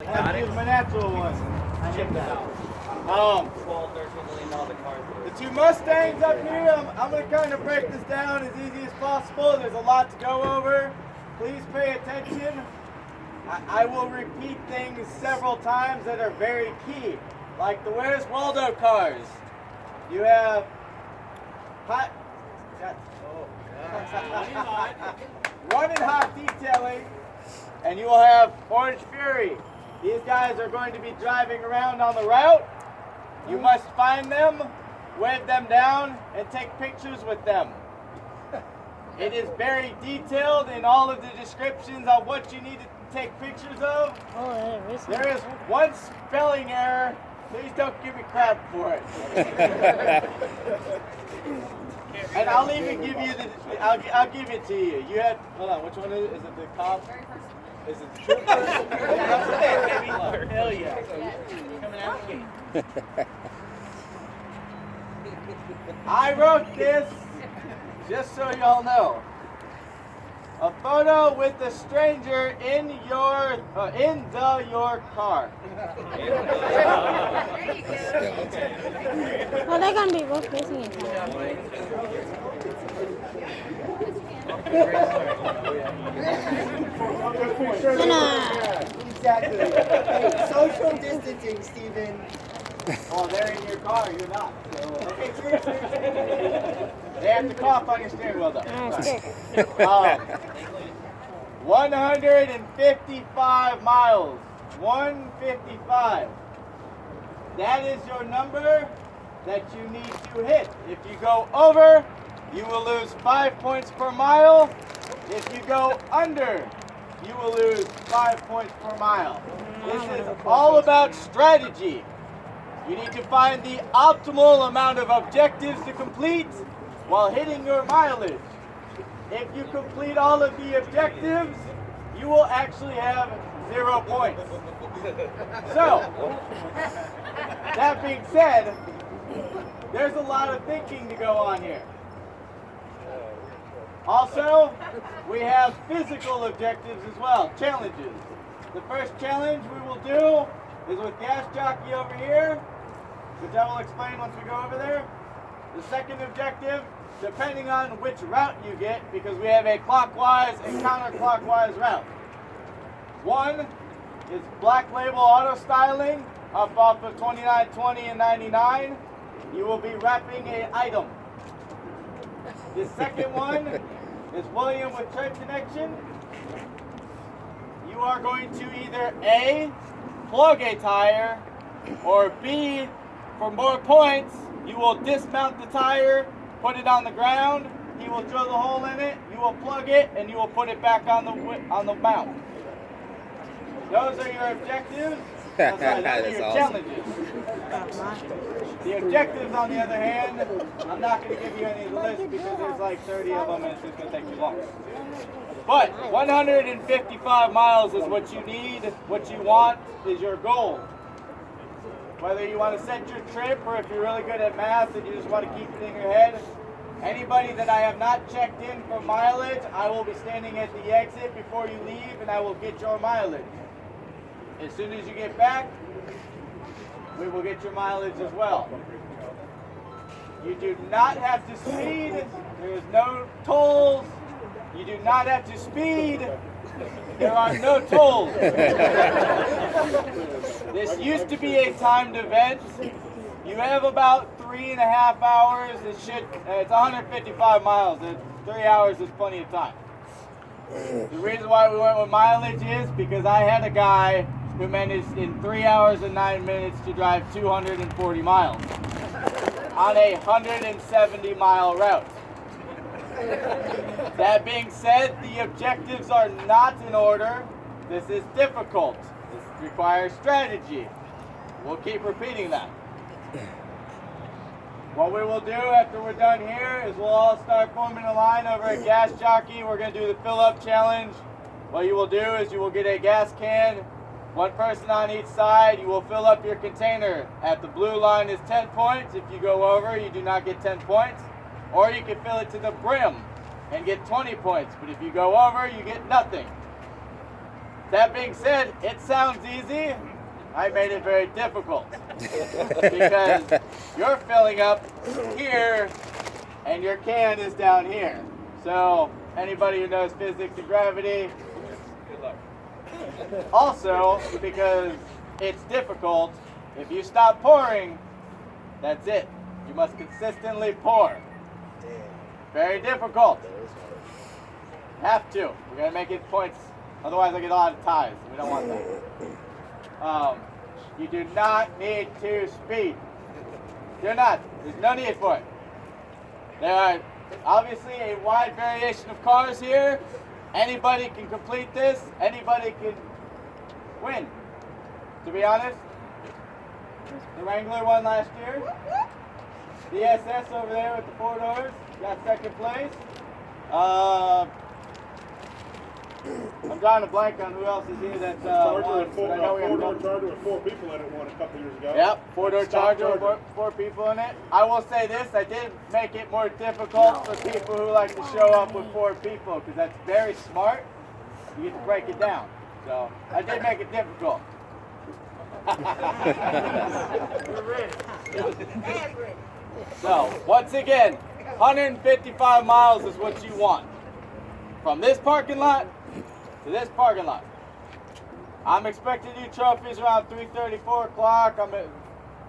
Let's use my natural one. I checked that out. 12, $13 million cars. The two Mustangs up here, I'm going to kind of break this down as easy as possible. There's a lot to go over. Please pay attention. I will repeat things several times that are very key. Like the Where's Waldo cars. You have hot, running hot detailing, and you will have Orange Fury. These guys are going to be driving around on the route. You must find them, wave them down, and take pictures with them. It is very detailed in all of the descriptions of what you need to take pictures of. There is one spelling error. Please don't give me crap for it. And I'll even give you the, I'll give it to you. You had, hold on, which one is it? Is it the cop? Is it the trooper? Hell yeah. Coming out of me. I wrote this just so y'all know. A photo with a stranger in your car. Well, they're gonna be both facing each other. Exactly. Social distancing, Stephen. Oh, they're in your car. You're not. So. They have to cough on your steering wheel, though. 155 miles. 155. That is your number that you need to hit. If you go over, you will lose 5 points per mile. If you go under, you will lose 5 points per mile. This is all about strategy. You need to find the optimal amount of objectives to complete while hitting your mileage. If you complete all of the objectives, you will actually have 0 points. So, that being said, there's a lot of thinking to go on here. Also, we have physical objectives as well, challenges. The first challenge we will do is with Gas Jockey over here, which I will explain once we go over there. The second objective, depending on which route you get, because we have a clockwise and counterclockwise route. One is Black Label Auto Styling, up off of 29, 20, and 99. You will be wrapping an item. The second one is William with Tread Connection. You are going to either A, plug a tire, or B, for more points, you will dismount the tire, put it on the ground, he will drill the hole in it, you will plug it, and you will put it back on the mount. Those are your objectives. Those are your challenges. The objectives, on the other hand, I'm not going to give you any of the list because there's like 30 of them and it's just going to take too long. But 155 miles is what you need, what you want is your goal. Whether you want to set your trip or if you're really good at math and you just want to keep it in your head. Anybody that I have not checked in for mileage, I will be standing at the exit before you leave and I will get your mileage. As soon as you get back, we will get your mileage as well. You do not have to speed. There is no tolls. You do not have to speed. There are no tolls. This used to be a timed event. You have about 3.5 hours. It's 155 miles. 3 hours is plenty of time. The reason why we went with mileage is because I had a guy who managed in 3 hours and 9 minutes to drive 240 miles on a 170-mile route. That being said, the objectives are not in order. This is difficult. This requires strategy. We'll keep repeating that. What we will do after we're done here is we'll all start forming a line over at Gas Jockey. We're going to do the fill-up challenge. What you will do is you will get a gas can, one person on each side. You will fill up your container. At the blue line is 10 points. If you go over, you do not get 10 points. Or you can fill it to the brim and get 20 points. But if you go over, you get nothing. That being said, it sounds easy. I made it very difficult because you're filling up here and your can is down here. So anybody who knows physics and gravity, good luck. Also, because it's difficult, if you stop pouring, that's it. You must consistently pour. Very difficult. Have to. We're going to make it points. Otherwise, I get a lot of ties. We don't want that. You do not need to speed. Do not. There's no need for it. There are obviously a wide variation of cars here. Anybody can complete this. Anybody can win. To be honest, the Wrangler won last year. The SS over there with the 4 doors got second place. I'm drawing a blank on who else is here that won. But I know we have 4-door Charger with 4 people in it won a couple years ago. Yep, 4-door Charger with 4 people in it. I will say this, I did make it more difficult for people who like to show up with 4 people because that's very smart. You get to break it down. So I did make it difficult. So once again, 155 miles is what you want. From this parking lot to this parking lot. I'm expecting you trophies around 3:30, 4 o'clock.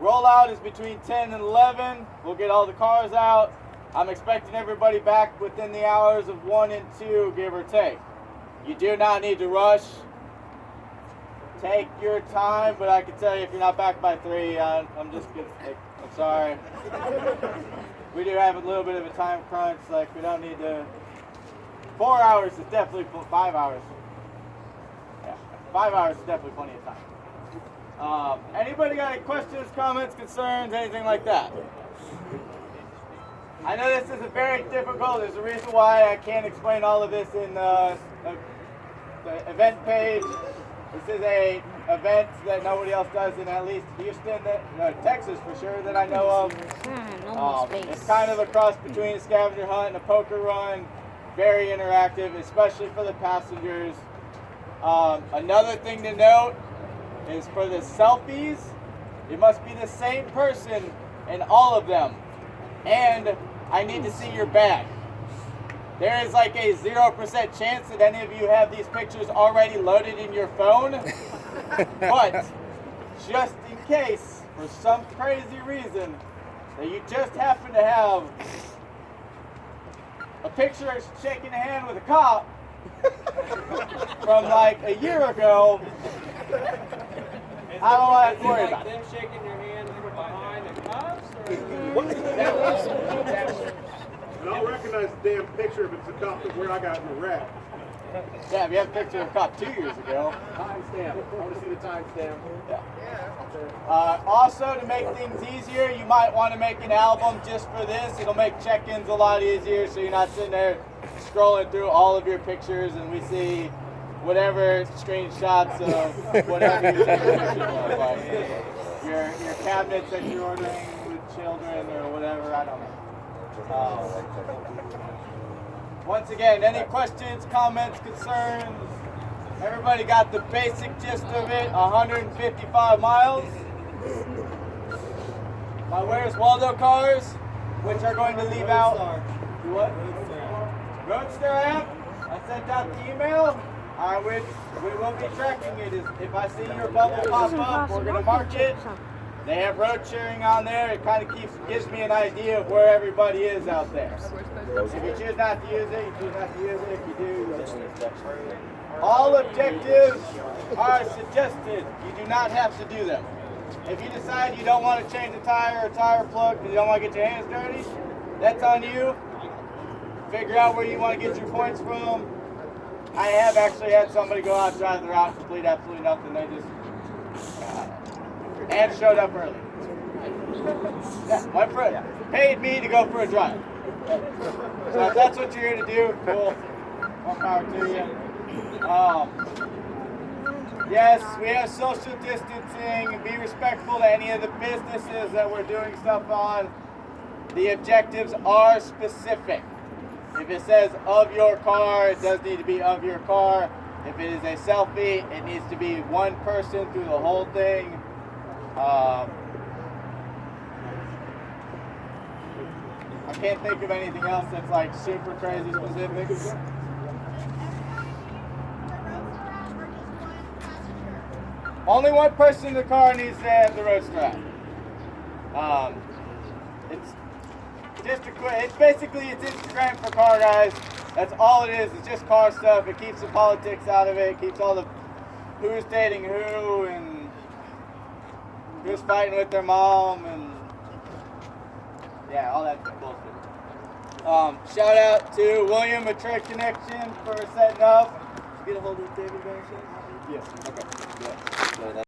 Rollout is between 10 and 11. We'll get all the cars out. I'm expecting everybody back within the hours of 1 and 2, give or take. You do not need to rush. Take your time, but I can tell you if you're not back by 3, I'm sorry. We do have a little bit of a time crunch. Like, we don't need to. 4 hours is definitely 5 hours. Yeah, 5 hours is definitely plenty of time. Anybody got any questions, comments, concerns, anything like that? I know this is very difficult. There's a reason why I can't explain all of this in the event page. This is a event that nobody else does in at least Houston, Texas for sure, that I know of. It's kind of a cross between a scavenger hunt and a poker run. Very interactive, especially for the passengers. Another thing to note is for the selfies, it must be the same person in all of them. And I need to see your bag. There is like a 0% chance that any of you have these pictures already loaded in your phone. But just in case, for some crazy reason, that you just happen to have a picture of shaking a hand with a cop from like a year ago, I don't have to worry about it. Them shaking your hand from behind the cops? And I'll recognize the damn picture if it's the cop that where I got in the wreck. Yeah, if you have a picture of a cop 2 years ago. Timestamp. I want to see the timestamp. Yeah. Also, to make things easier, you might want to make an album just for this. It'll make check-ins a lot easier, so you're not sitting there scrolling through all of your pictures and we see whatever screenshots of whatever you take pictures of, like your cabinets that you're ordering with children or whatever. I don't know. Once again, any questions, comments, concerns? Everybody got the basic gist of it. 155 miles. My Where's Waldo cars, which are going to leave out. Do what? Roadster app. I sent out the email. We will be tracking it. If I see your bubble pop up, we're going to mark it. They have road sharing on there. It kind of gives me an idea of where everybody is out there. If you choose not to use it, you choose not to use it. If you do, you use it. All objectives are suggested. You do not have to do them. If you decide you don't want to change a tire or tire plug because you don't want to get your hands dirty, that's on you. Figure out where you want to get your points from. I have actually had somebody go out, drive the route, complete absolutely nothing. They just and showed up early. Yeah, my friend paid me to go for a drive. So if that's what you're here to do, cool. More power to you. Yes, we have social distancing. Be respectful to any of the businesses that we're doing stuff on. The objectives are specific. If it says of your car, it does need to be of your car. If it is a selfie, it needs to be one person through the whole thing. I can't think of anything else that's like super crazy specific. Only one person in the car needs to have the road strap. It's just it's basically it's Instagram for car guys. That's all it is. It's just car stuff. It keeps the politics out of it. It keeps all the who's dating who and who's fighting with their mom and yeah, all that bullshit. Shout out to William at Trade Connection for setting up. Did you get a hold of David Benson? Yes. Okay. Yeah. So